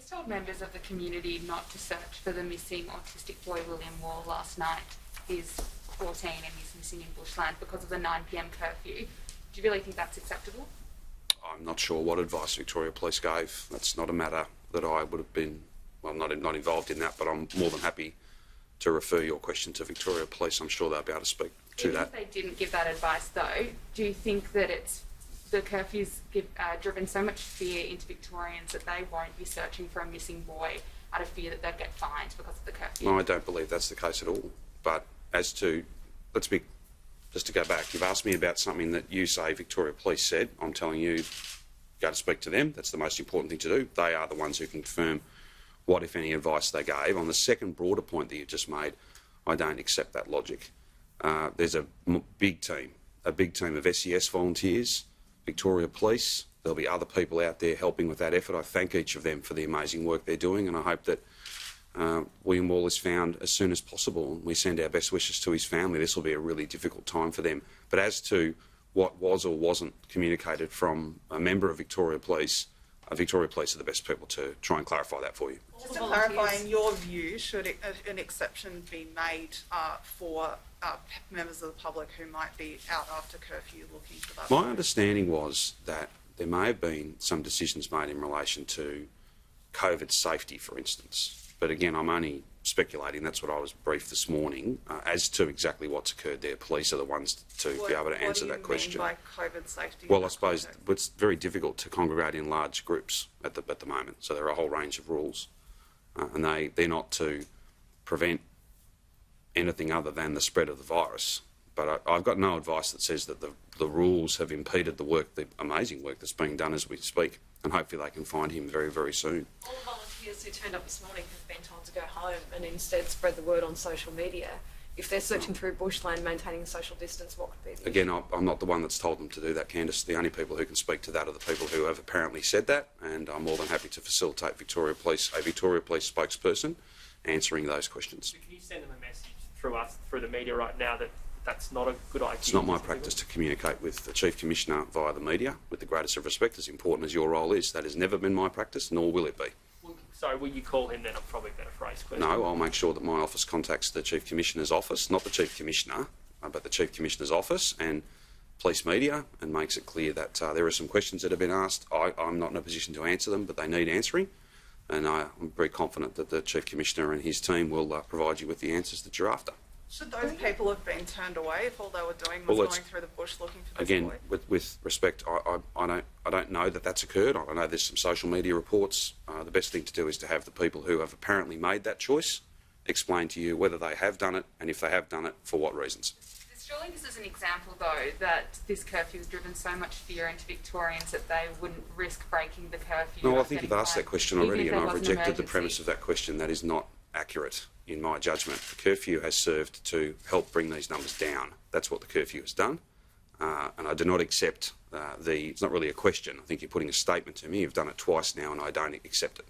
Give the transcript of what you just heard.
Police told members of the community not to search for the missing autistic boy William Wall last night. He's 14 and he's missing in bushland because of the 9 p.m. curfew. Do you really think that's acceptable? I'm not sure what advice Victoria Police gave. That's not a matter that I would have been, well, not involved in that, but I'm more than happy to refer your question to Victoria Police. I'm sure they'll be able to speak to that. Even if they didn't give that advice, though, do you think that the curfew's driven so much fear into Victorians that they won't be searching for a missing boy out of fear that they'll get fined because of the curfew? No, I don't believe that's the case at all. But as to, just to go back, you've asked me about something that you say Victoria Police said. I'm telling you, go to speak to them. That's the most important thing to do. They are the ones who can confirm what, if any, advice they gave. On the second broader point that you just made, I don't accept that logic. There's a big team of SES volunteers, Victoria Police. There'll be other people out there helping with that effort. I thank each of them for the amazing work they're doing, and I hope that William Wall is found as soon as possible. We send our best wishes to his family. This will be a really difficult time for them. But as to what was or wasn't communicated from a member of Victoria Police are the best people to try and clarify that for you. Just to clarify, in your view, should an exception be made for members of the public who might be out after curfew looking for that? My understanding was that there may have been some decisions made in relation to COVID safety, for instance. But again, I'm only speculating. That's what I was briefed this morning. As to exactly what's occurred there, police are the ones to be able to answer that question. What do you mean by COVID safety? Well, I suppose it's very difficult to congregate in large groups at the moment. So there are a whole range of rules, and they're not to prevent anything other than the spread of the virus. But I've got no advice that says that the rules have impeded the amazing work that's being done as we speak, and hopefully they can find him very, very soon. All the volunteers who turned up this morning have been told to go home and instead spread the word on social media. If they're searching through bushland, maintaining social distance, what could be the Again, I'm not the one that's told them to do that, Candice. The only people who can speak to that are the people who have apparently said that, and I'm more than happy to facilitate a Victoria Police spokesperson answering those questions. So can you send them a message through the media right now that that's not a good idea? It's not my practice to communicate with the Chief Commissioner via the media, with the greatest of respect, as important as your role is. That has never been my practice, nor will it be. So will you call him then? I'm probably better phrase question. No, I'll make sure that my office contacts the Chief Commissioner's office, not the Chief Commissioner, but the Chief Commissioner's office and police media, and makes it clear that there are some questions that have been asked. I'm not in a position to answer them, but they need answering. And I'm very confident that the Chief Commissioner and his team will provide you with the answers that you're after. Should those people have been turned away if all they were doing was going through the bush looking for this again, boy? with respect, I don't know that that's occurred. I know there's some social media reports. The best thing to do is to have the people who have apparently made that choice explain to you whether they have done it, and if they have done it, for what reasons. Surely this is an example, though, that this curfew has driven so much fear into Victorians that they wouldn't risk breaking the curfew. No, I think you've asked that question already, and I've rejected the premise emergency. of that question. That is not accurate in my judgment. The curfew has served to help bring these numbers down. That's what the curfew has done. And I do not accept it's not really a question. I think you're putting a statement to me. You've done it twice now, and I don't accept it.